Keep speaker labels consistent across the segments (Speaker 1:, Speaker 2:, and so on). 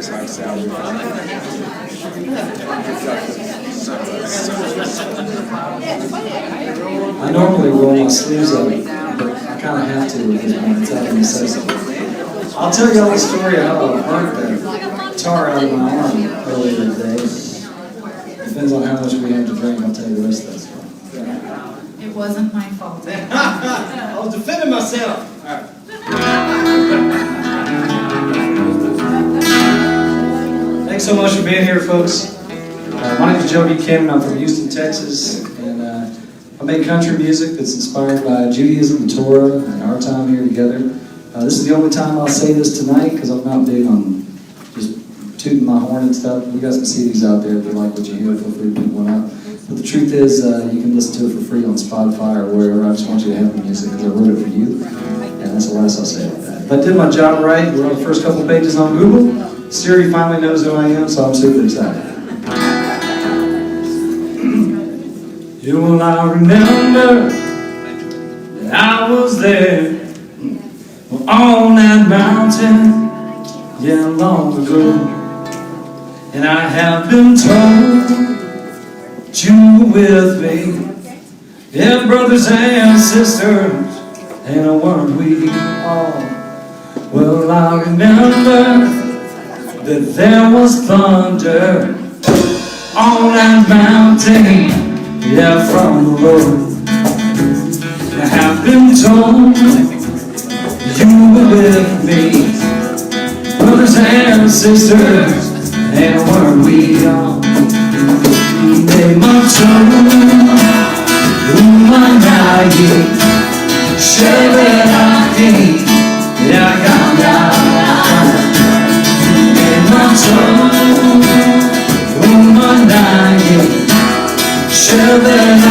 Speaker 1: I normally roll my sleeves up, but I kind of have to at this point. It's out of necessity. I'll tell you all the story of how I burnt that tar out of my arm earlier today. Depends on how much we have to drink. I'll tell you the rest of that story.
Speaker 2: It wasn't my fault.
Speaker 3: I was defending myself. All right.
Speaker 1: Thanks so much for being here, folks. My name is Joe Buchanan. I'm from Houston, Texas, and I make country music that's inspired by Judaism and Torah and our time here together. This is the only time I'll say this tonight because I'm not big on just tooting my horn and stuff. You guys can see these out there. If you like what you hear, feel free to pick one up. But the truth is, you can listen to it for free on Spotify or wherever. I just want you to have the music because I wrote it for you, and that's the last I'll say about that. If I did my job right, we're on the first couple pages on Google. Siri finally knows who I am, so I'm super excited. You will not remember that I was there on that mountain, yeah, long ago. And I have been told that you were with me, yeah, brothers and sisters, and weren't we all? Well, I remember that there was thunder on that mountain, yeah, from the Lord. I have been told you were with me, brothers and sisters, and weren't we all? You made my tongue, my night, Shabbat, yeah, my tongue, my night, Shabbat,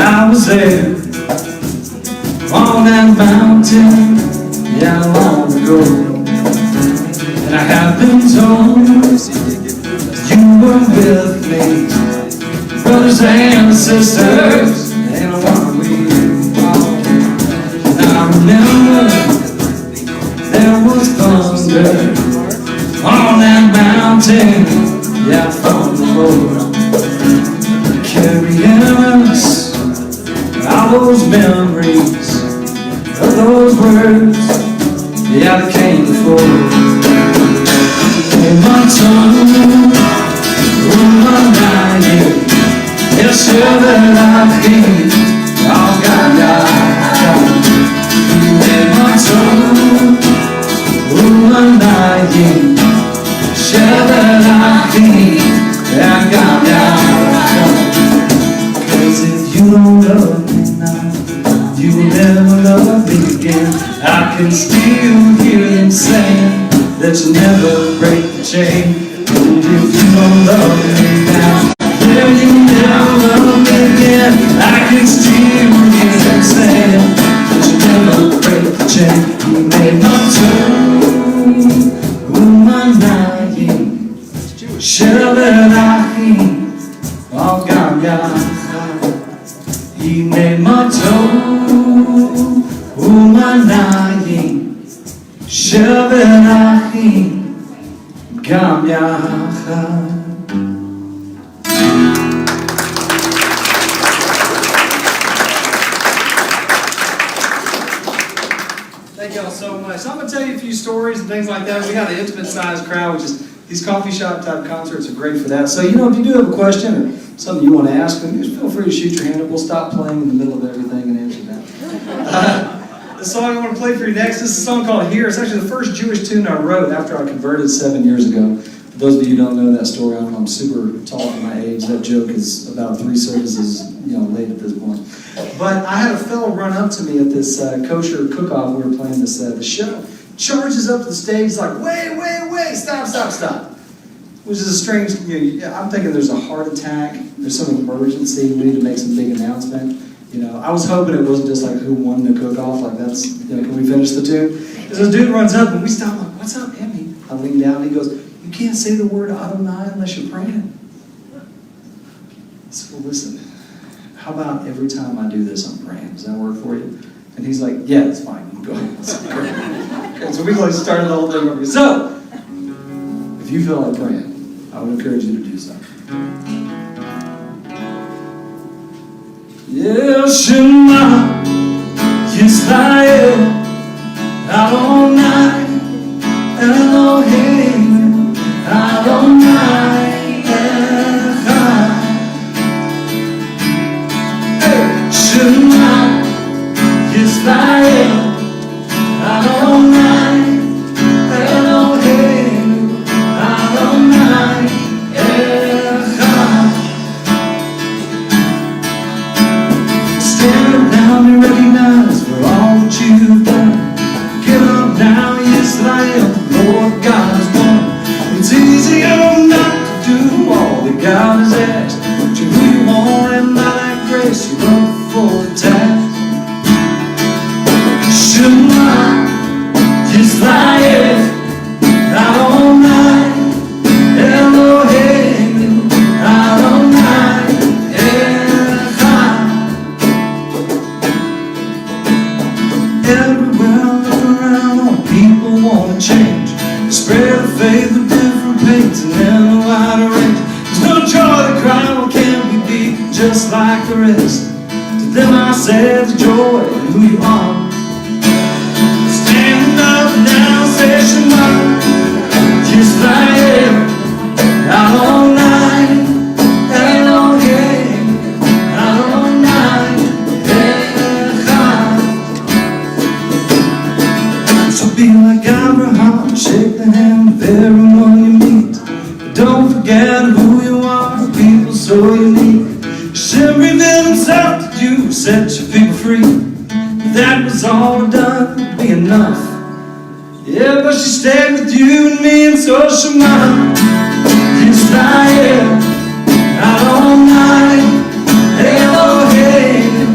Speaker 1: I was there on that mountain, yeah, long ago. And I have been told you were with me, brothers and sisters, and weren't we all? And I remember there was thunder on that mountain, yeah, from the Lord, carrying us all those memories of those words, yeah, that came before. In my tongue, my night, yes, sure that I feel, oh God, in my tongue, my night, sure that I feel, yeah, God, 'cause if you don't love me now, you will never love me again. I can still hear them saying that you'll never break the chain. And if you don't love me now, then you'll never love me again. I can still hear them saying that you'll never break the chain. You made my tongue, my night, Shabbat, oh God, He made my toe, my night, Shabbat, Gam Yachad. Thank y'all so much. So I'm going to tell you a few stories and things like that. We got an intimate-sized crowd, which is these coffee shop type concerts are great for that. So, you know, if you do have a question or something you want to ask them, just feel free to shoot your hand up. We'll stop playing in the middle of everything and answer that. The song I want to play for you next is a song called Here. It's actually the first Jewish tune I wrote after I converted 7 years ago. For those of you who don't know that story, I'm super tall for my age. That joke is about 3 services, late at this point. But I had a fellow run up to me at this kosher cook-off. We were playing this show. Charges up to the stage like, wait, stop. Which is a strange, I'm thinking there's a heart attack, there's some emergency, we need to make some big announcement. I was hoping it wasn't just like who won the cook-off, like that's, can we finish the tune? Because this dude runs up and we stop, like, what's up, Emmy? I lean down and he goes, you can't say the word Adonai unless you're praying. I said, well, listen, how about every time I do this, I'm praying? Does that work for you? And he's like, yeah, it's fine, you can go ahead. Okay, so we started the whole thing over. So, if you feel like praying, I would encourage you to do so. Shema Yisrael Adonai Eloheinu Adonai Echad. Shema Yisrael Adonai Eloheinu Adonai Echad. Stand now and recognize for all that you've done. Get up now, Yisrael, the Lord God is one. It's easier not to do all that God has asked, but you who you want, and by that grace you're up for the task. Shema Yisrael Adonai Eloheinu Adonai Echad. Everywhere I look around, all people want to change. They spread the faith of different paints and in a wider range. There's no joy to cry, well, can't we be just like the rest? To them I say the joy in who you are. Stand up now, say Shema Yisrael Adonai Eloheinu Adonai Echad. So be like Abraham, shake the hand of everyone you meet. But don't forget who you are, people so unique. Hashem revealed himself to you, set your people free. That was all done, would be enough. Yeah, but she stayed with you and me, and so Shema Yisrael Adonai Eloheinu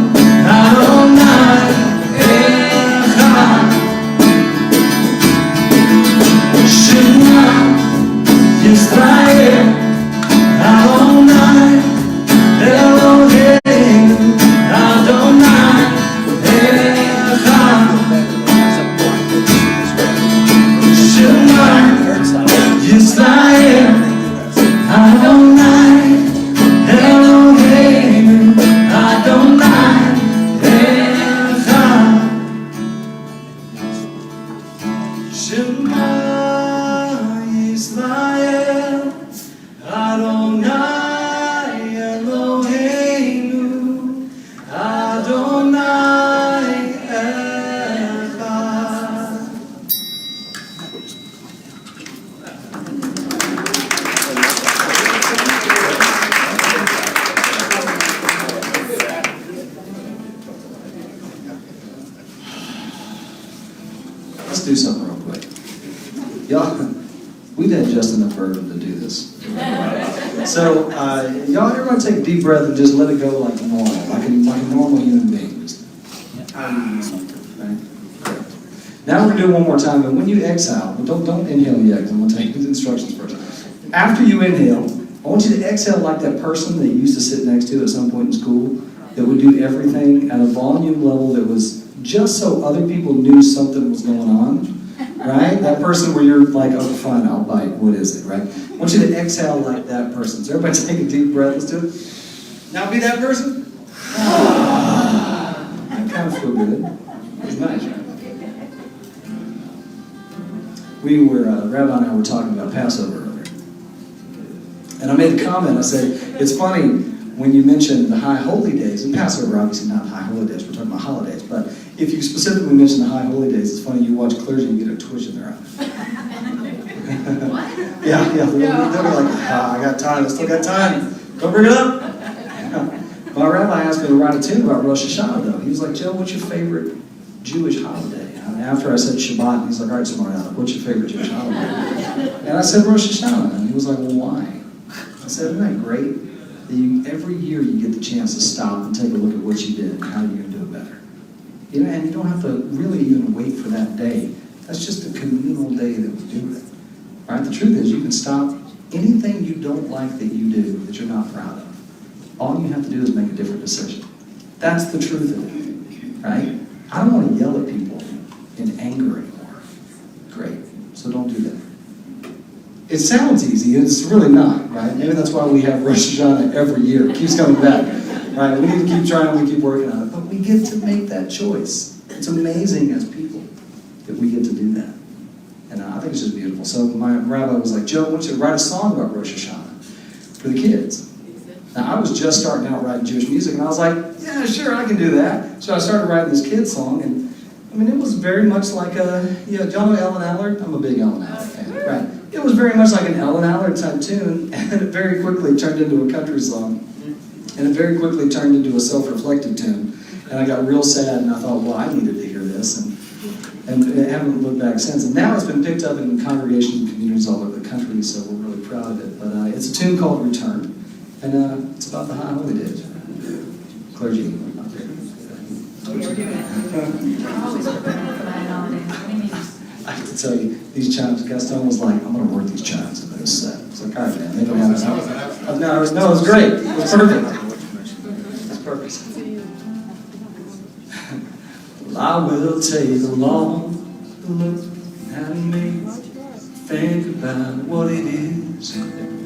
Speaker 1: Adonai Echad. Shema Yisrael Adonai Eloheinu Adonai Echad. Shema Yisrael Adonai Eloheinu Adonai Echad. Shema Yisrael Adonai Eloheinu Adonai Echad. Let's do something real quick. Y'all, we didn't just enough burden to do this. So, y'all, everyone take a deep breath and just let it go like normal, like a normal human being. Just, right? Now we're going to do it one more time, and when you exhale, don't inhale yet, because I'm going to take the instructions first. After you inhale, I want you to exhale like that person that you used to sit next to at some point in school that would do everything at a volume level that was just so other people knew something was going on, right? That person where you're like, oh, fine, I'll bite. What is it, right? I want you to exhale like that person. So everybody take a deep breath. Let's do it. Now be that person. I kind of feel good. It's nice, right? We were, Rabbi and I were talking about Passover earlier. And I made a comment. I said, it's funny when you mention the high holy days, and Passover obviously not high holy days, we're talking about holidays, but if you specifically mention the high holy days, it's funny, you watch clergy and get a twitch in their eye.
Speaker 2: What?
Speaker 1: Yeah, they'll be like, I got time, I still got time. Don't bring it up. My rabbi asked me to write a tune about Rosh Hashanah, though. He was like, Joe, what's your favorite Jewish holiday? And after I said Shabbat, he's like, all right, Samariana, what's your favorite Jewish holiday? And I said Rosh Hashanah, and he was like, well, why? I said, isn't that great? That every year you get the chance to stop and take a look at what you did and how you're going to do it better. You know, and you don't have to really even wait for that day. That's just a communal day that we do it. Right? The truth is, you can stop anything you don't like that you do, that you're not proud of. All you have to do is make a different decision. That's the truth of it. Right? I don't want to yell at people in anger anymore. Great. So don't do that. It sounds easy. It's really not, right? Maybe that's why we have Rosh Hashanah every year. It keeps coming back. Right? We need to keep trying, we keep working on it. But we get to make that choice. It's amazing as people that we get to do that. And I think it's just beautiful. So my rabbi was like, Joe, I want you to write a song about Rosh Hashanah for the kids. Now, I was just starting out writing Jewish music, and I was like, yeah, sure, I can do that. So I started writing this kid's song, and I mean, it was very much like do y'all know Ellen Allard? I'm a big Ellen Allard fan, right? It was very much like an Ellen Allard type tune, and it very quickly turned into a country song, and it very quickly turned into a self-reflective tune. And I got real sad, and I thought, well, I needed to hear this, and I haven't looked back since. And now it's been picked up in congregations and communities all over the country, so we're really proud of it. But it's a tune called Return, and it's about the high holy days. Clergy.
Speaker 2: We're always preparing for that holiday. What do you mean?
Speaker 1: I have to tell you, these chimes, Gaston was like, I'm going to work these chimes into this set. It's like, all right, man, make them happen. No, it was great. It was perfect. It's perfect. Well, I will take a long look at me, think about what it is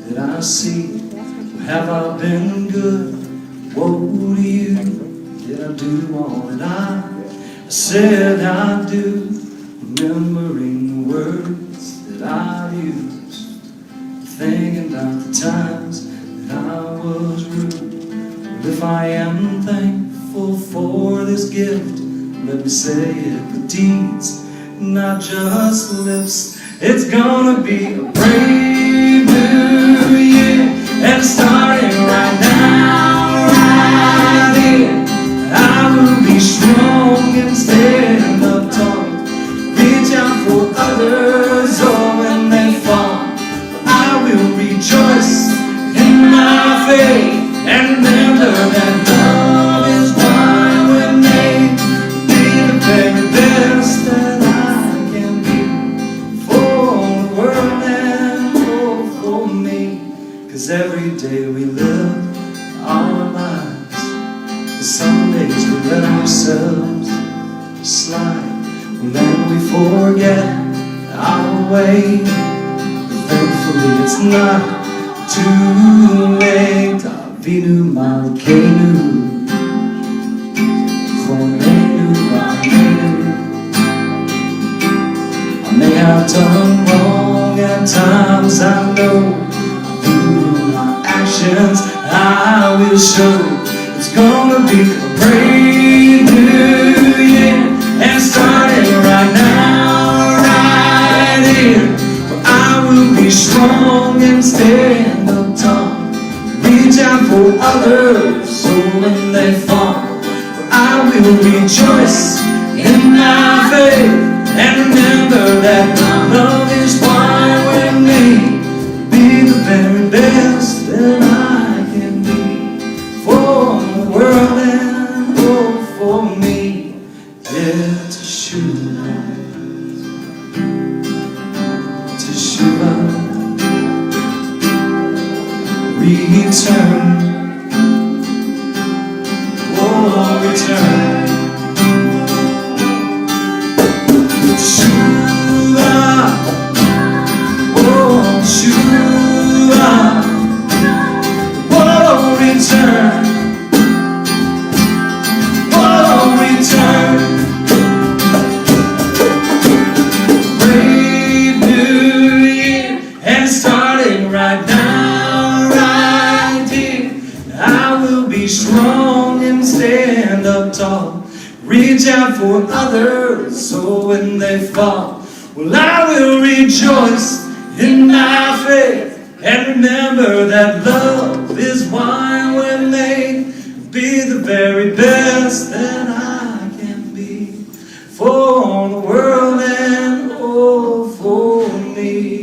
Speaker 1: that I see. Have I been good? What do you? Did I do all that I said I'd do? Remembering the words that I've used, thinking about the times that I was rude. Well, if I am thankful for this gift, let me say it with deeds, not just lips. It's gonna be a brave new year, and starting right now, right here, I will be strong and stand up tall. Reach out for others, oh, when they fall. I will rejoice in my faith, and remember that love is why we're made. Be the very best that I can be for the world and for me. 'Cause every day we live our lives, some days we let ourselves slide. Then we forget our way. Thankfully it's not too late. Avinu Malkeinu, Chorenu V'Ameinu. I may have done wrong at times, I know. Through my actions I will show. It's gonna be a brave new year, and starting right now, right here, where I will be strong and stand up tall. Reach out for others, so when they fall, I will rejoice in my faith, and remember that love is why we're made. Be the very best that I can be for the world and for me. Teshuva, Teshuva, return, oh, return. Teshuva, oh, Teshuva, oh, return, oh, return. Starting right now, right here, I will be strong and stand up tall. reach out for others, so when they fall, well, I will rejoice in my faith and remember that love is why we're made. Be the very best that I can be for the world and all for me.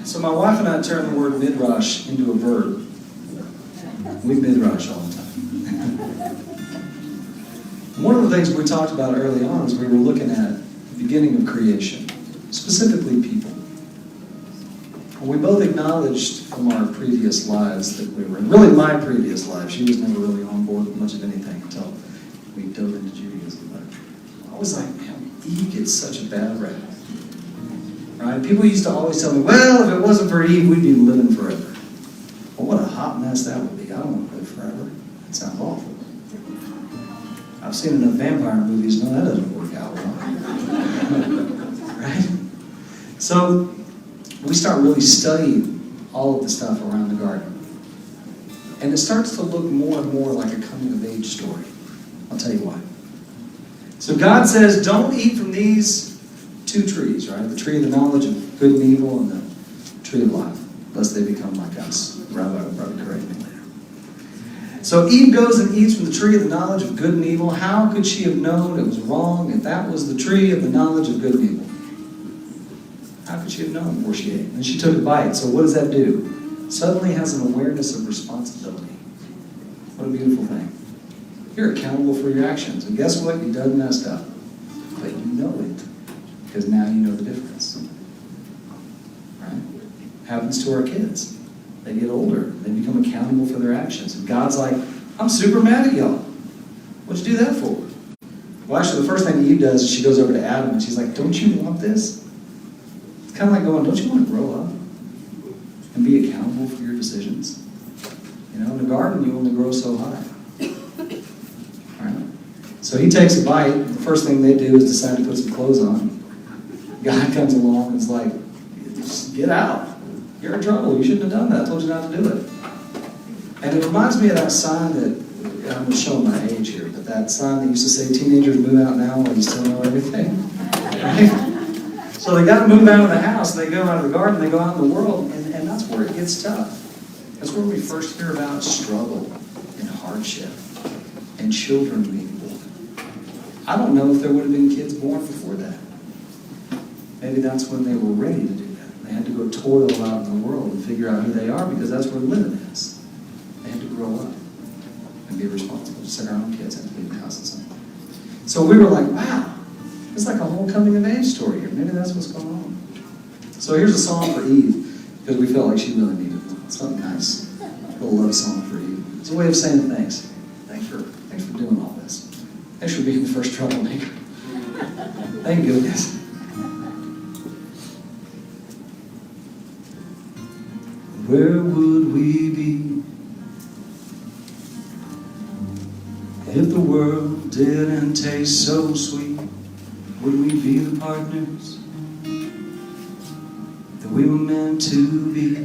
Speaker 1: So my wife and I turned the word midrash into a verb. We midrash all the time. One of the things we talked about early on is we were looking at the beginning of creation, specifically people. We both acknowledged from our previous lives that we were in, really my previous life. She was never really on board with much of anything until we dove into Judaism. But I was like, man, Eve gets such a bad rap. Right? People used to always tell me, well, if it wasn't for Eve, we'd be living forever. Well, what a hot mess that would be. I don't want to live forever. That sounds awful. I've seen enough vampire movies to know that doesn't work out well. Right? So we start really studying all of the stuff around the garden. And it starts to look more and more like a coming-of-age story. I'll tell you why. So God says, don't eat from these two trees, right? The tree of the knowledge of good and evil and the tree of life, lest they become like us. Rabbi will probably correct me later. So Eve goes and eats from the tree of the knowledge of good and evil. How could she have known it was wrong if that was the tree of the knowledge of good and evil? How could she have known before she ate? And then she took a bite. So what does that do? Suddenly has an awareness of responsibility. What a beautiful thing. You're accountable for your actions. And guess what? You done messed up. But you know it. Because now you know the difference. Right? Happens to our kids. They get older. They become accountable for their actions. And God's like, I'm super mad at y'all. What'd you do that for? Well, actually, the first thing Eve does is she goes over to Adam and she's like, don't you want this? It's kind of like going, don't you want to grow up and be accountable for your decisions? You know, in the garden, you only grow so high. Right? So he takes a bite. The first thing they do is decide to put some clothes on. God comes along and is like, just get out. You're in trouble. You shouldn't have done that. I told you not to do it. And it reminds me of that sign that, I'm showing my age here, but that sign that used to say, teenagers move out now while you still know everything. Right? So they got to move out of the house. They go out of the garden. They go out in the world. And that's where it gets tough. That's where we first hear about struggle and hardship and children being born. I don't know if there would have been kids born before that. Maybe that's when they were ready to do that. They had to go toil out in the world and figure out who they are because that's where living is. They had to grow up and be responsible. Just like our own kids had to leave the house and something. So we were like, wow, it's like a whole coming of age story here. Maybe that's what's going on. So here's a song for Eve because we felt like she really needed one. Something nice. A little love song for Eve. It's a way of saying thanks. Thanks for doing all this. Thanks for being the first troublemaker. Thank goodness. Where would we be if the world didn't taste so sweet? Would we be the partners that we were meant to be?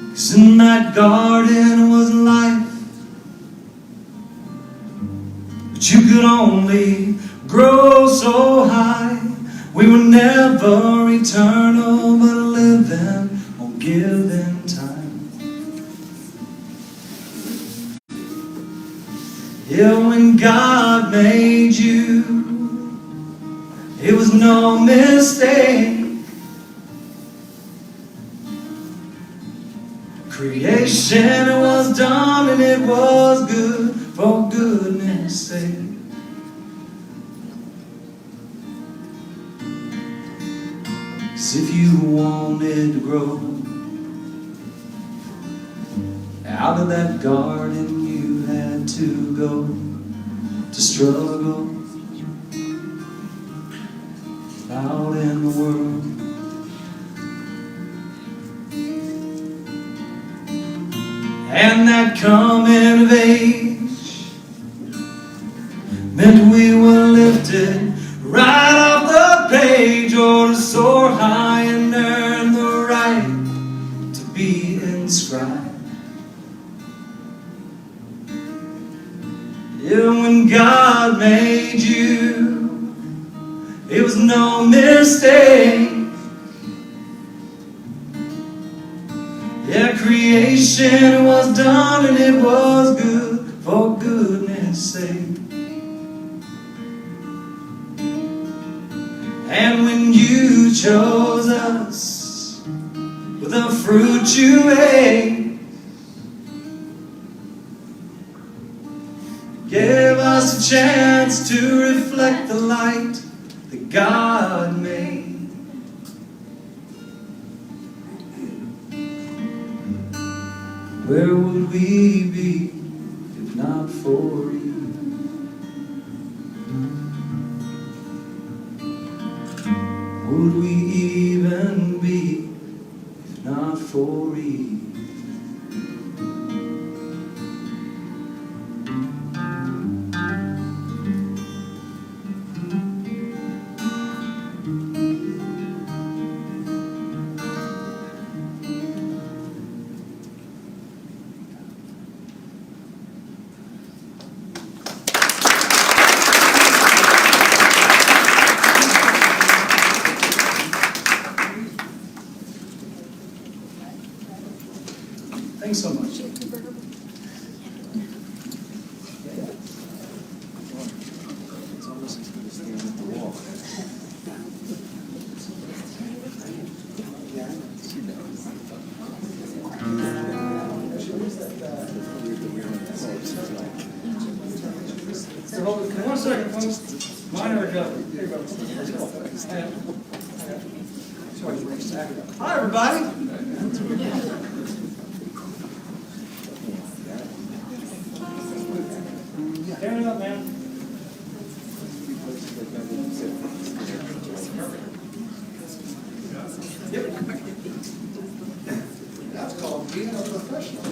Speaker 1: 'Cause in that garden was life, but you could only grow so high. We were never eternal, but living or given time. Yeah, when God made you, it was no mistake. Creation was done and it was good for goodness sake. If you wanted to grow out of that garden, you had to go to struggle out in the world. that coming of age meant we were lifted right off the page, or to soar high and earn the right to be inscribed. Yeah, when God made you, it was no mistake. Yeah, creation was done and it was good, for goodness sake. And when you chose us with the fruit you ate, gave us a chance to reflect the light that God made. Where would we be if not for you? Would we even be if not for you? Thanks so much. It's almost as good as standing at the wall. Here, hold it. 1 second, folks. Mine are covered. Here you go. Hi, everybody. Turn it up, man. Yep. That's called being a professional.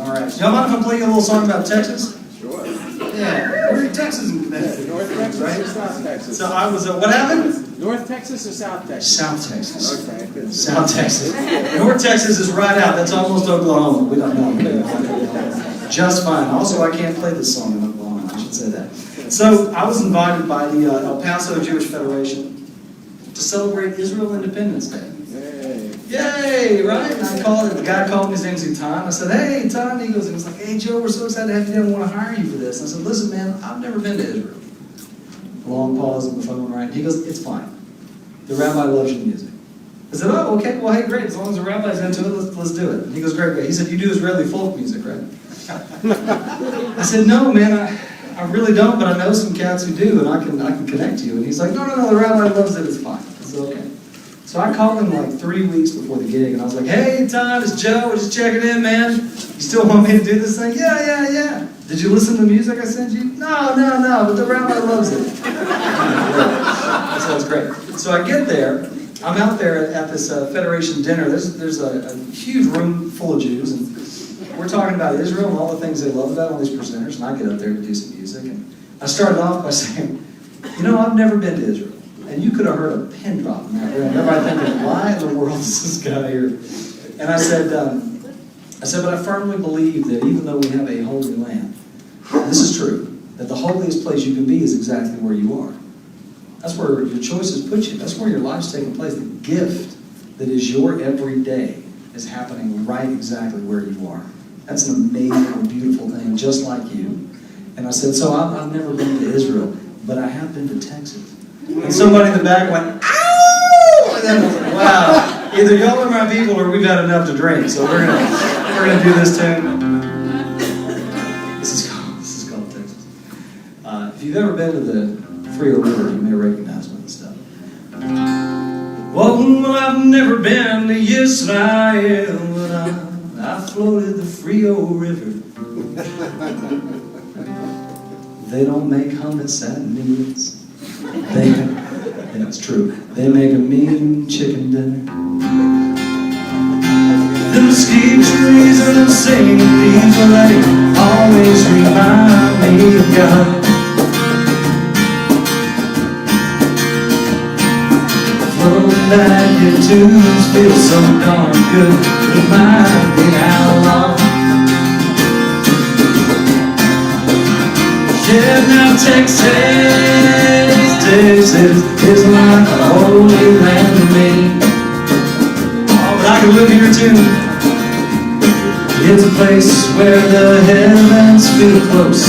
Speaker 1: All right. Y'all mind if I play you a little song about Texas?
Speaker 4: Sure.
Speaker 1: Yeah. We're in Texas and Connecticut.
Speaker 4: North Texas
Speaker 1: right?
Speaker 4: or South Texas?
Speaker 1: So I was, what happened?
Speaker 4: North Texas or South Texas?
Speaker 1: South Texas.
Speaker 4: Okay, good.
Speaker 1: South Texas. North Texas is right out. That's almost Oklahoma. We don't know. Just fine. Also, I can't play this song in Oklahoma. I should say that. So I was invited by the El Paso Jewish Federation to celebrate Israel Independence Day. Yay, right? And the guy called me, his name's Tan. I said, hey, Tan. He was like, hey, Joe, we're so excited to have you down. We want to hire you for this. I said, listen, man, I've never been to Israel. Long pause on the phone, right? He goes, it's fine. The rabbi loves your music. I said, oh, okay, well, hey, great. As long as the rabbi's into it, let's do it. And he goes, great. He said, you do Israeli folk music, right? I said, no, man, I really don't, but I know some cats who do, and I can connect you. And he's like, no, the rabbi loves it. It's fine. It's okay. So I called him like 3 weeks before the gig, and I was like, hey, Todd, it's Joe. We're just checking in, man. You still want me to do this thing? Yeah. Did you listen to the music I sent you? No, but the rabbi loves it. So it's great. So I get there. I'm out there at this Federation dinner. There's a huge room full of Jews, and we're talking about Israel and all the things they love about all these presenters, and I get up there to do some music. And I started off by saying, I've never been to Israel. And you could have heard a pin drop in that room. Everybody thinking, why in the world is this guy here? And I said, but I firmly believe that even though we have a holy land, and this is true, that the holiest place you can be is exactly where you are. That's where your choices put you. That's where your life's taking place. The gift that is your everyday is happening right exactly where you are. That's an amazing, beautiful thing, just like you. And I said, so I've never been to Israel, but I have been to Texas. And somebody in the back went, ow! And then I was like, wow, either y'all are my people or we've had enough to drink. So we're gonna do this tune. This is called Texas. If you've ever been to the Frio River, you may recognize some of this stuff. Well, I've never been to Israel, but I floated the Frio River. They don't make hummus at meals. And it's true. They make a mean chicken dinner. just keeps reason and singing these, but they always remind me of God. Floating back your tunes feel so darn good. Remind me how long. Yeah, now Texas is like a holy land to me. Oh, but I can live here too. It's a place where the heavens feel close.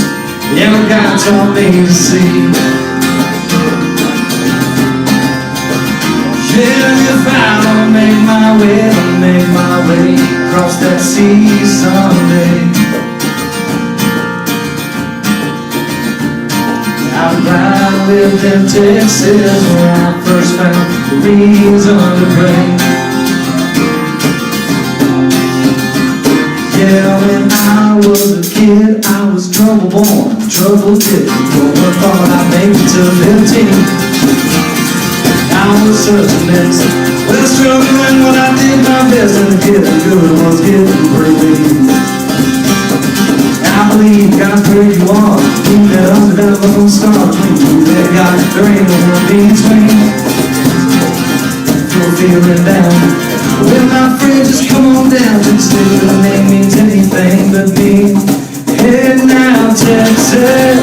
Speaker 1: Yeah, God taught me to see. Yeah, if I'll make my way across that sea someday. I lived in Texas where I first found the reason to pray. Yeah, when I was a kid, I was trouble born, trouble bitten. No one thought I'd make it to 15. I was such a mess, well, struggling when I did my best, and getting good was getting pretty. I believe God's where you are. Keep it up and that lone star clean. There, God, there ain't no one between. If you're feeling down, well, my friend, just come on down. Just say the name means anything but me. Hey, now, Texas,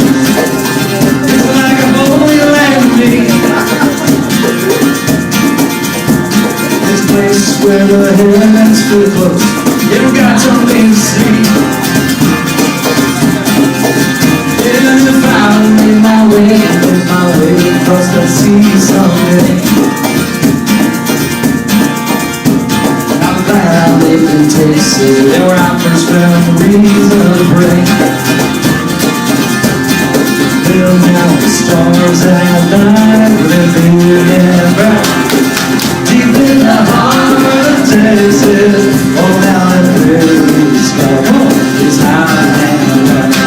Speaker 1: it's like a holy land to me. This place where the heavens feel close. Yeah, God told me to see. If I make my way across the sea someday. I'm glad I lived in Texas, where I first found the reason to pray. Well, now the stars at night, they're big and bright. Deep in the heart of Texas, all down the prairie sky is high and bright.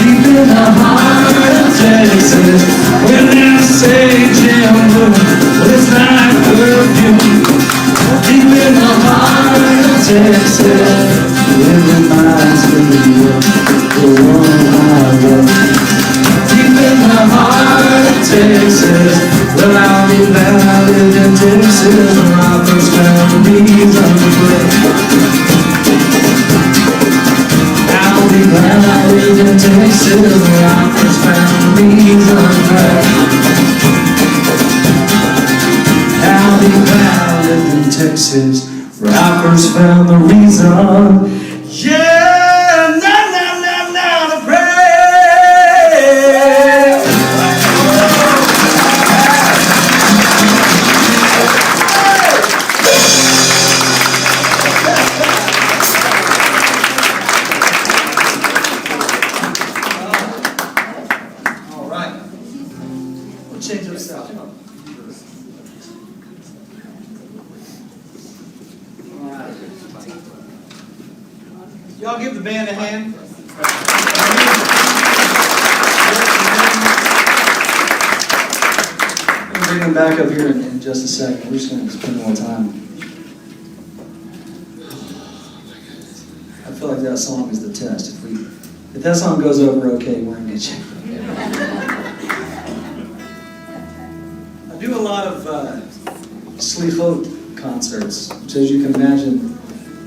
Speaker 1: In the heart of Texas, where there's sage and bloom, it's like perfume. Deep in the heart of Texas, it reminds me of the one I love. Deep in the heart of Texas, well, I'll be glad I lived in Texas when I first found the reason to play. I'll be glad I lived in Texas where I first found the reason to pray. I'll be glad I lived in Texas where I first found the reason. Yeah, to pray. Change of style.
Speaker 3: Y'all give the band a hand.
Speaker 1: I'm going to bring them back up here in just a second. We're just going to spend more time. I feel like that song is the test. If that song goes over okay, we're in good shape. I do a lot of slichot concerts, which, as you can imagine,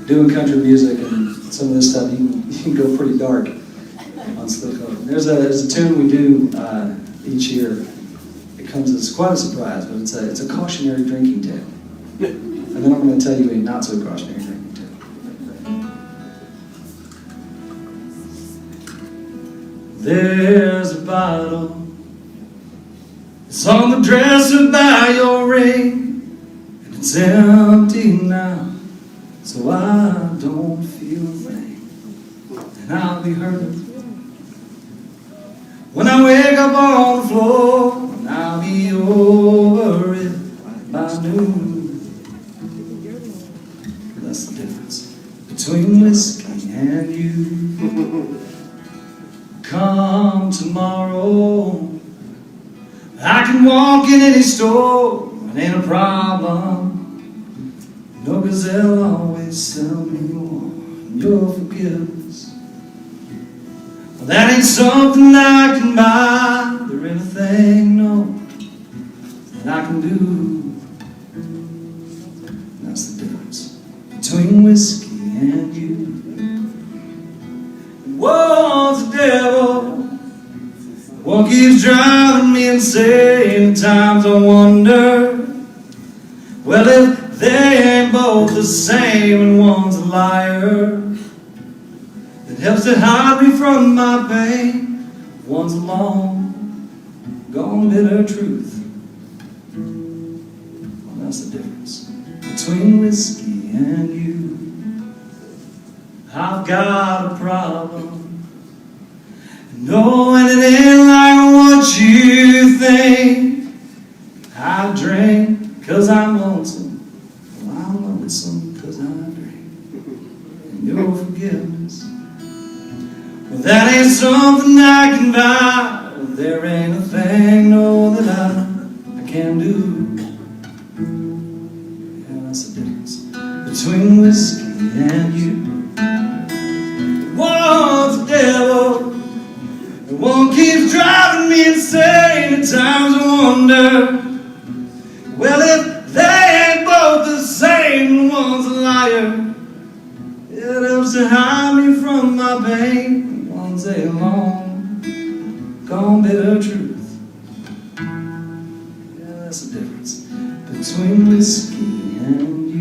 Speaker 1: doing country music and some of this stuff, you can go pretty dark on slichot. There's a tune we do each year. It comes as quite a surprise, but it's a cautionary drinking tale. And then I'm going to tell you a not so cautionary drinking tale. There's a bottle. It's on the dresser by your ring, and it's empty now, so I don't feel a thing. And I'll be hurting when I wake up on the floor, and I'll be over it by noon. That's the difference between whiskey and you. Come tomorrow, I can walk in any store, it ain't a problem. No, 'cause they'll always tell me you want your forgiveness. Well, that ain't something I can buy. There ain't a thing, no, that I can do. That's the difference between whiskey and you. One's the devil, one keeps driving me insane. At times I wonder, well, if they ain't both the same, and one's a liar that helps to hide me from my pain. One's a long, gone bitter truth. Well, that's the difference between whiskey and you. I've got a problem, knowing it ain't like what you think. I drink 'cause I'm lonesome. Well, I'm lonesome 'cause I drink. And your forgiveness, well, that ain't something I can buy. Well, there ain't a thing, no, that I can do. Yeah, that's the difference between whiskey and you. One's the devil, and one keeps driving me insane. At times I wonder, well, if they ain't both the same. One's a liar, it helps to hide me from my pain. One's a long, gone bitter truth. Yeah, that's the difference between whiskey and you.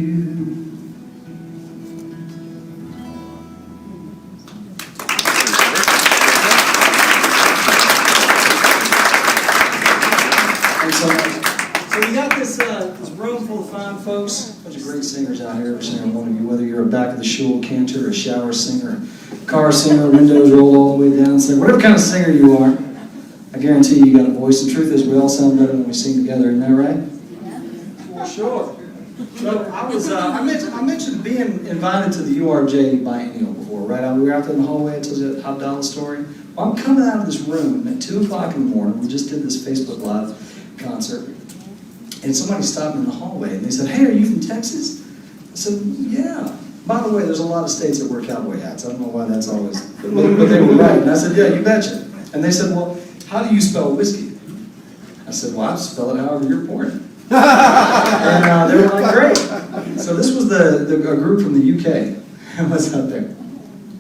Speaker 1: So we got this room full of fine folks, a bunch of great singers out here. Every single one of you, whether you're a back of the shul cantor, a shower singer, a car singer, windows roll all the way down, singer, whatever kind of singer you are, I guarantee you got a voice. The truth is, we all sound better when we sing together. Isn't that right? For sure. So I mentioned being invited to the URJ biennial before, right? We were out there in the hallway. I told you that Abdallah story. Well, I'm coming out of this room at 2 o'clock in the morning. We just did this Facebook Live concert. And somebody stopped me in the hallway and they said, "Hey, are you from Texas?" I said, "Yeah. By the way, there's a lot of states that wear cowboy hats. I don't know why that's always, but they were right." And I said, "Yeah, you betcha." And they said, "Well, how do you spell whiskey?" I said, "Well, I spell it however you're pouring it." And they were like, "Great." So this was a group from the UK. What's out there?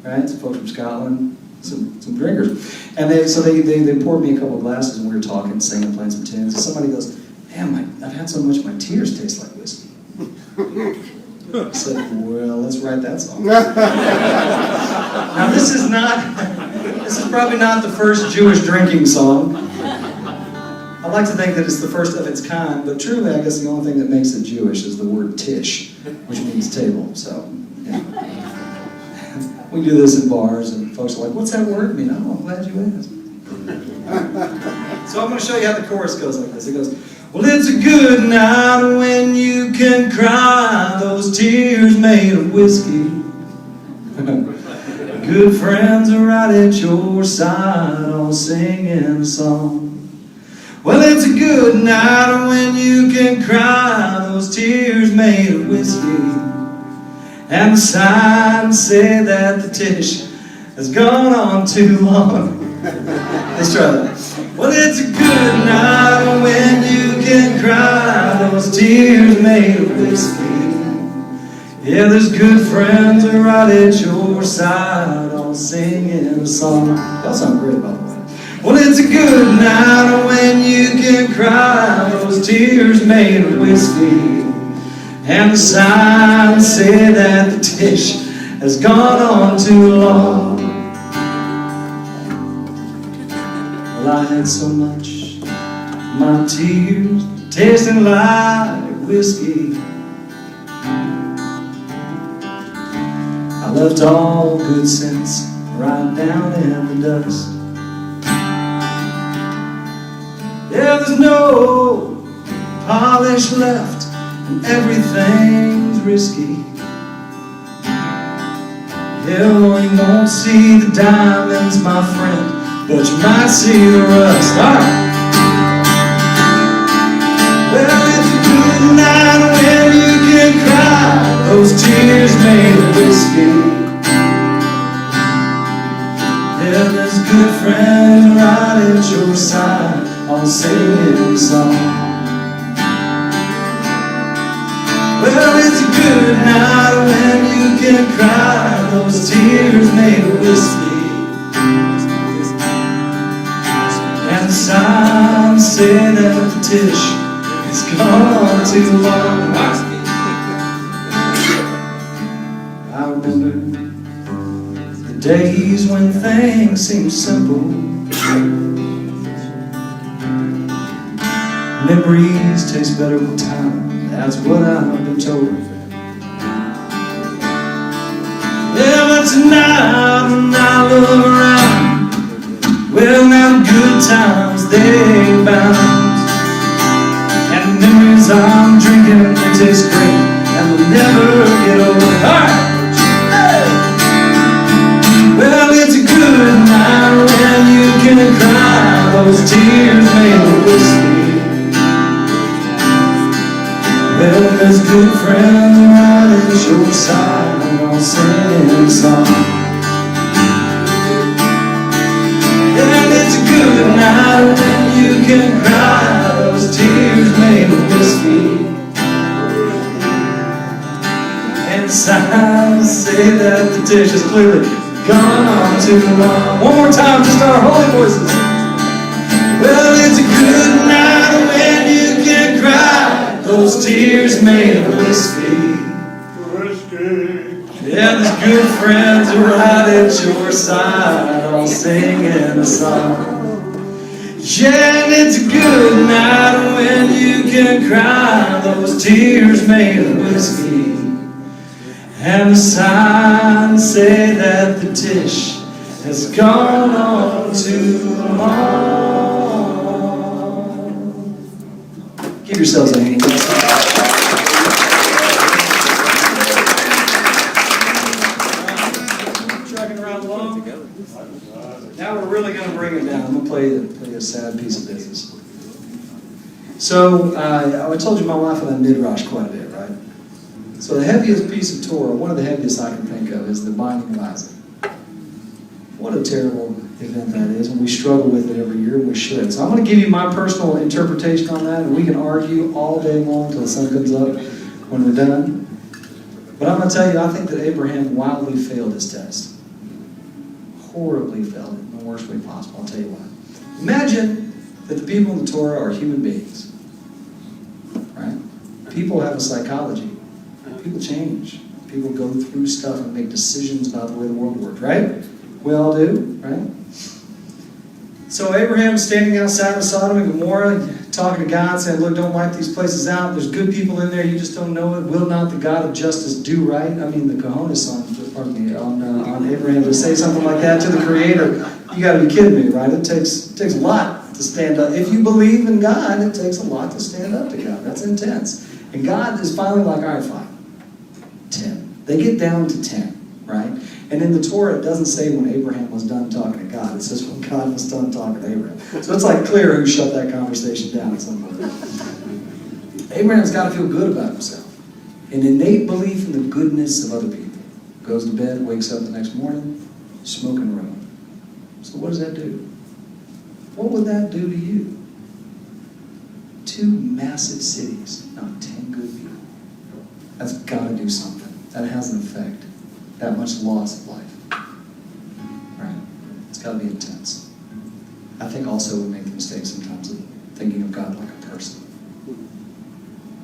Speaker 1: Right? Some folks from Scotland, some drinkers. And they poured me a couple of glasses and we were talking, singing, playing some tunes. And somebody goes, "Man, I've had so much my tears taste like whiskey." I said, "Well, let's write that song." Now this is probably not the first Jewish drinking song. I like to think that it's the first of its kind, but truly I guess the only thing that makes it Jewish is the word tish, which means table, so yeah. We do this in bars and folks are like, "What's that word mean?" "Oh, I'm glad you asked." So I'm going to show you how the chorus goes like this. It goes, "Well, it's a good night when you can cry those tears made of whiskey. Good friends are right at your side, all singing a song. Well, it's a good night when you can cry those tears made of whiskey, and sigh and say that the tish has gone on too long." Let's try that. "Well, it's a good night when you can cry those tears made of whiskey. Yeah, there's good friends right at your side, all singing a song." Y'all sound great, by the way. "Well, it's a good night when you can cry those tears made of whiskey, and sigh and say that the tish has gone on too long. Well, I had so much, my tears tasting like whiskey. I left all good sense right down in the dust. Yeah, there's no polish left and everything's risky. Yeah, well, you won't see the diamonds, my friend, but you might see the rust." All right. "Well, it's a good night when you can cry tears made of whiskey. Yeah, there's good friends right at your side, all singing songs. Well, it's a good night when you can cry those tears made of whiskey. And the signs say that the dish is gone too long. I remember the days when things seemed simple. Memories taste better with time. That's what I've been told. Yeah, but tonight when I look around, well, now the good times they bound, and the memories I'm drinking, they taste great, and they'll never get old. All right. Hey. Well, it's a good night when you can cry those tears made of whiskey. Well, there's good friends right at your side, all singing a song. And it's a good night when you can cry those tears made of whiskey. And signs say that the dish is clearly gone too long. One more time, just our holy voices. Well, it's a good night when you can cry those tears made of whiskey. Yeah, there's good friends right at your side, all singing a song. Yeah, and it's a good night when you can cry those tears made of whiskey. And the signs say that the dish has gone on too long. Give yourselves a hand. Trucking around long. Now we're really going to bring it down. I'm going to play a sad piece of business. So I told you my wife and I midrash quite a bit, right? So the heaviest piece of Torah, one of the heaviest I can think of, is the binding of Hazzan. What a terrible event that is, and we struggle with it every year, and we should. So I'm going to give you my personal interpretation on that, and we can argue all day long until the sun comes up when we're done. But I'm going to tell you, I think that Abraham wildly failed his test. Horribly failed it in the worst way possible. I'll tell you why. Imagine that the people in the Torah are human beings. Right? People have a psychology. People change. People go through stuff and make decisions about the way the world works, right? We all do, right? So Abraham's standing outside of Sodom and Gomorrah, talking to God, saying, look, don't wipe these places out. There's good people in there. You just don't know it. Will not the God of justice do right? I mean, the cojones on Abraham to say something like that to the Creator. You got to be kidding me, right? It takes a lot to stand up. If you believe in God, it takes a lot to stand up to God. That's intense. And God is finally like, all right, fine. 10. They get down to 10, right? And in the Torah, it doesn't say when Abraham was done talking to God. It says when God was done talking to Abraham. So it's like clear who shut that conversation down at some point. Abraham's got to feel good about himself. An innate belief in the goodness of other people. Goes to bed, wakes up the next morning, smoking room. So what does that do? What would that do to you? 2 massive cities, not 10 good people. That's got to do something. That has an effect. That much loss of life. Right? It's got to be intense. I think also we make the mistake sometimes of thinking of God like a person.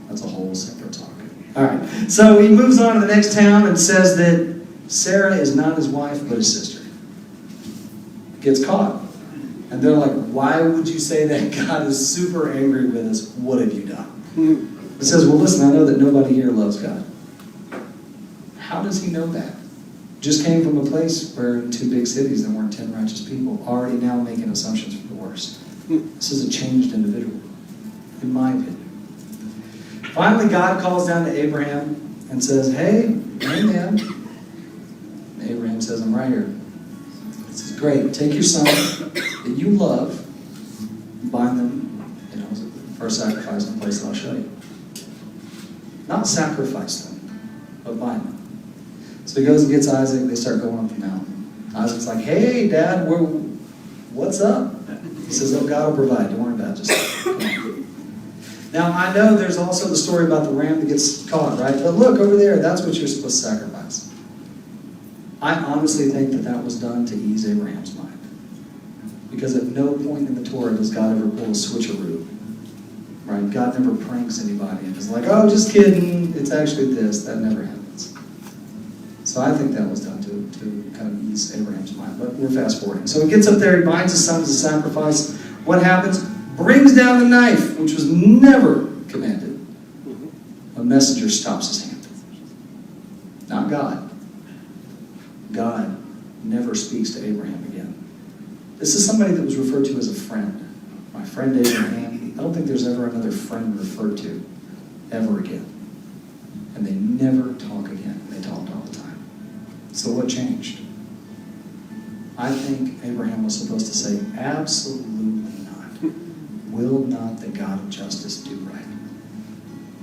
Speaker 1: That's a whole separate talk. All right. So he moves on to the next town and says that Sarah is not his wife but his sister. Gets caught. And they're like, why would you say that? God is super angry with us. What have you done? It says, well, listen, I know that nobody here loves God. How does he know that? Just came from a place where in 2 big cities there weren't 10 righteous people, already now making assumptions for the worst. This is a changed individual, in my opinion. Finally, God calls down to Abraham and says, hey man. And Abraham says, I'm right here. He says, great, take your son that you love, bind them, for a sacrifice in a place that I'll show you. Not sacrifice them, but bind them. So he goes and gets Isaac. They start going up the mountain. Isaac's like, hey, Dad, what's up? He says, oh, God will provide. Don't worry about it. Just come on. Now, I know there's also the story about the ram that gets caught, right? But look, over there, that's what you're supposed to sacrifice. I honestly think that was done to ease Abraham's mind. Because at no point in the Torah does God ever pull a switcheroo. Right? God never pranks anybody and is like, oh, just kidding, it's actually this. That never happens. So I think that was done to kind of ease Abraham's mind. But we're fast forwarding. So he gets up there, he binds his son as a sacrifice. What happens? Brings down the knife, which was never commanded. A messenger stops his hand. Not God. God never speaks to Abraham again. This is somebody that was referred to as a friend. My friend Abraham. I don't think there's ever another friend referred to ever again. And they never talk again. They talked all the time. So what changed? I think Abraham was supposed to say, absolutely not. Will not the God of justice do right?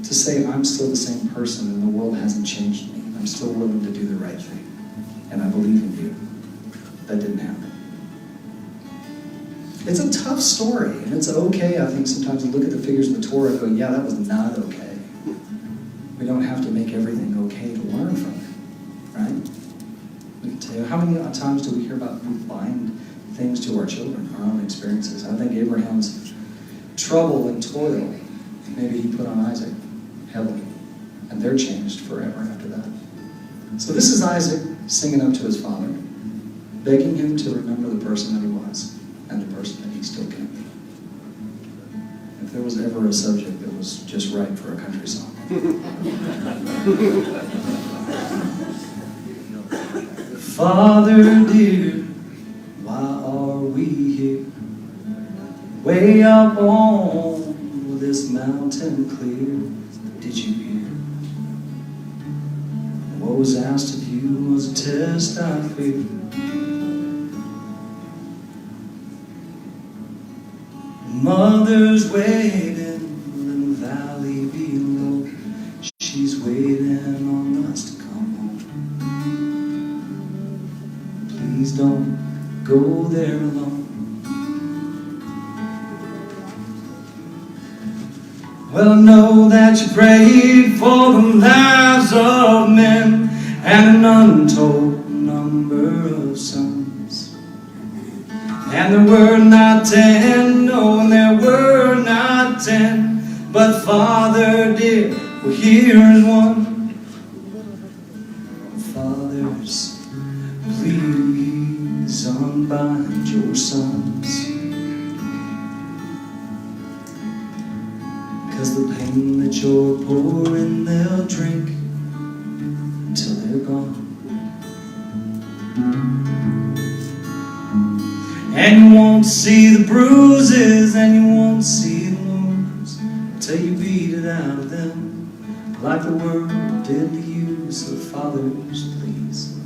Speaker 1: To say, I'm still the same person and the world hasn't changed me. I'm still willing to do the right thing. And I believe in you. That didn't happen. It's a tough story, and it's okay, I think, sometimes to look at the figures in the Torah and go, yeah, that was not okay. We don't have to make everything okay to learn from it, right? We can tell you, how many times do we hear about we bind things to our children, our own experiences? I think Abraham's trouble and toil, maybe he put on Isaac heavily, and they're changed forever after that. So this is Isaac singing up to his father, begging him to remember the person that he was and the person that he still can be. If there was ever a subject that was just right for a country song. Father dear, why are we here? Way up on this mountain clear. Did you hear? What was asked of you was a test I fear. Mother's waiting in the valley below. She's waiting on us to come home. Please don't go there alone. Well, I know that you prayed for the lives of men and an untold number of sons. And there were not 10, no, and there were not 10. But Father dear, well, here's one. Fathers, please unbind your sons. 'Cause the pain that you're pouring, they'll drink until they're gone. And you won't see the bruises, and you won't see the wounds till you beat it out of them like the world did to you. So fathers, please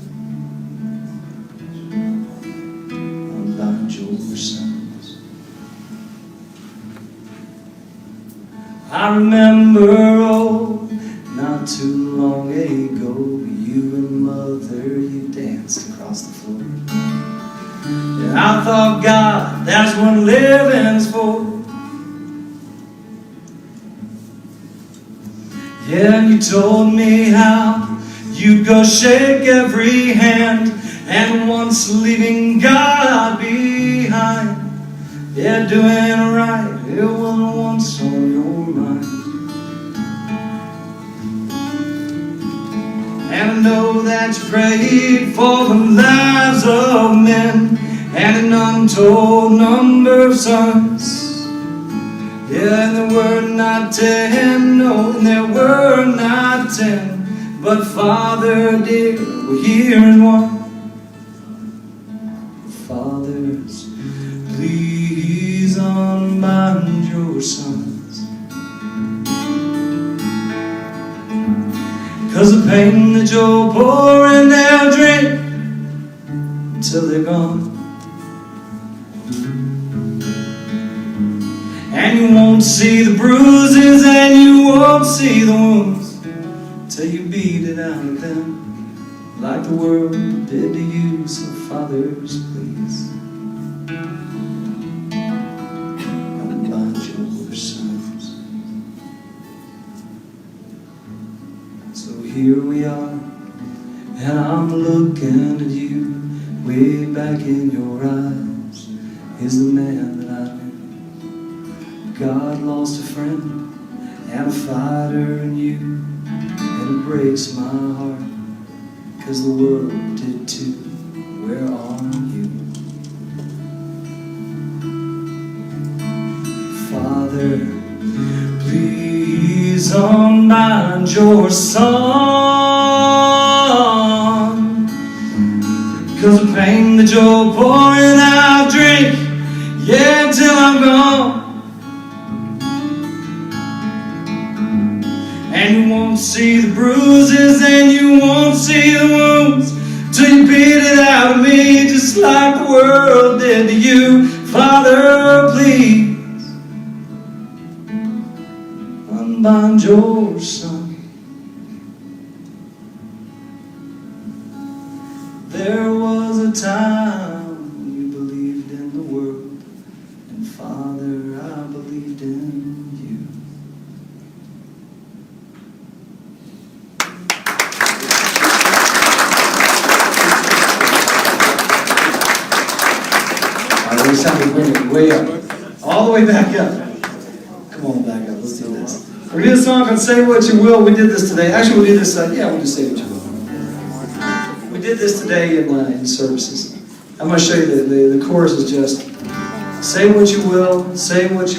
Speaker 1: unbind your sons. I remember, oh, not too long ago, you and Mother, you danced across the floor. And I thought, God, that's what living's for. Yeah, and you told me how you'd go shake every hand, and once leaving God behind, yeah, doing right, it wasn't once on your mind. And I know that you prayed for the lives of men and an untold number of sons. Yeah, and there were not 10, no, and there were not 10. But Father dear, well, here's one. Fathers, please unbind your sons. 'Cause the pain that you're pouring, they'll drink until they're gone. And you won't see the bruises, and you won't see the wounds till you beat it out of them like the world did to you. So fathers, please, unbind your sons. So here we are, and I'm looking at you. Way back in your eyes is the man that I knew. God lost a friend and a fighter in you, and it breaks my heart, 'cause the world did too. Where are you? Father, please unbind your son, 'cause the pain that you're pouring I'll drink, yeah, till I'm gone. And you won't see the bruises and you won't see the wounds till you beat it out of me, just like the world did to you. Father, please unbind your son. There was a time you believed in the world, and Father, I believed in you. It's time to bring it way up. All the way back up. Come on, back up. Let's do this. We're going to do a song called Say What You Will. We did this today. Actually, we did this, we'll just Say What You Will. We did this today in services. I'm going to show you the chorus is just, say what you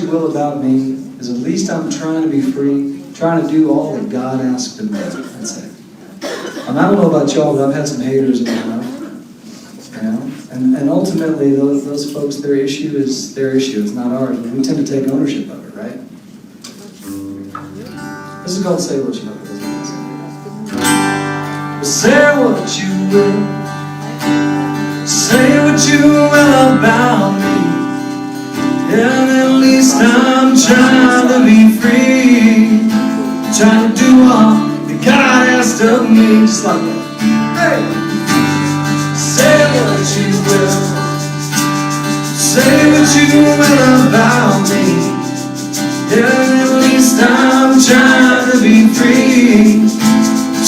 Speaker 1: will about me, because at least I'm trying to be free, trying to do all that God asked of me. That's it. I don't know about y'all, but I've had some haters in my life. You know? And ultimately, those folks, their issue is their issue. It's not ours. We tend to take ownership of it, right? This is called Say What You Will. Say what you will. Say what you will about me. And at least I'm trying to be free. Trying to do all that God asked of me. Just like that. Hey! Say what you will. Say what you will about me. Yeah, at least I'm trying to be free.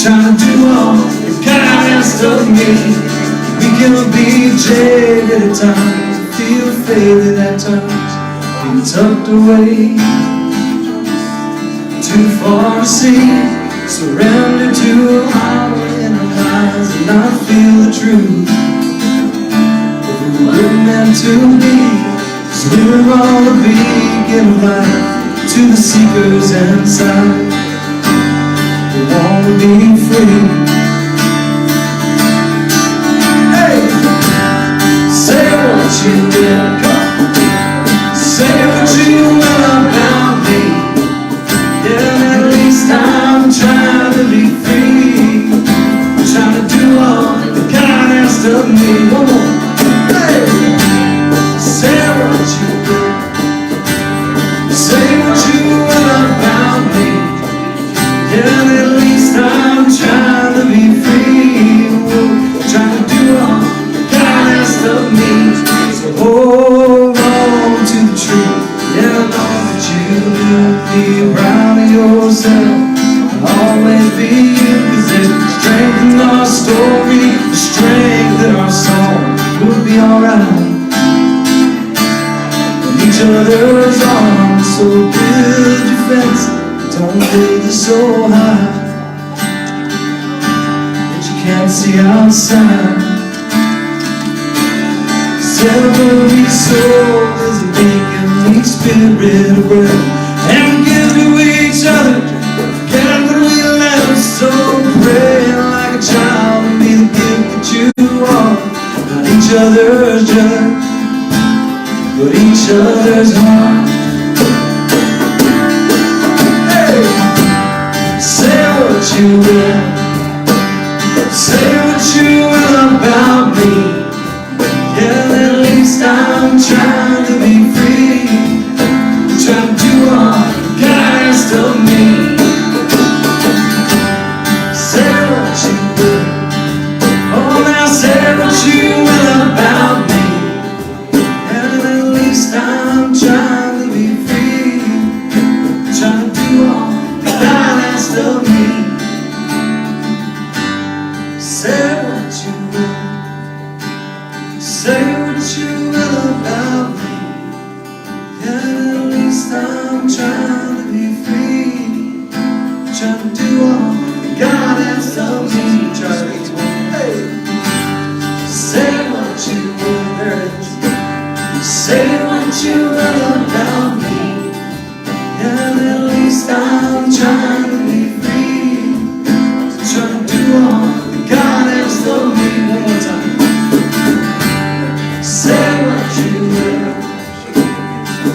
Speaker 1: Trying to do all that God asked of me. We can be jaded at times, feel faded at times, be tucked away, too far to see. Surrender to our inner lies and not feel the truth. We're meant to be, so we're all a beacon of light to the seekers inside. We want to be free. Hey! Say what you will. Say what you will about me. Yeah, at least I'm trying to be free. Trying to do all that God asked of me. One more. Hey! Say what you will. Say what you will about me. Yeah, at least I'm trying to be free. Trying to do all that God asked of me. So hold on to the truth. Yeah, I know that you'll be proud of yourself. Always be you, 'cause there's strength in our story, the strength in our song. We'll be alright in each other's arms. So build your fence, don't build it so high that you can't see outside. 'Cause every soul is a beacon, each spirit a breath, and we give to each other. Forget what we left, so pray like a child and be the gift that you are. Not each other's judge, but each other's heart. Hey! Say what you will. Say what you will about me. Yeah, at least I'm trying to be free. Trying to do all God asked of me. Say what you will. Say what you will, there it is. Say what you will about me. And at least I'm trying to be free. Trying to do all that God has told me. One more time. Say what you will.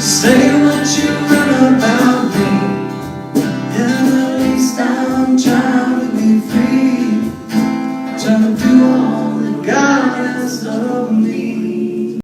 Speaker 1: Say what you will about me. And at least I'm trying to be free. Trying to do all that God has done.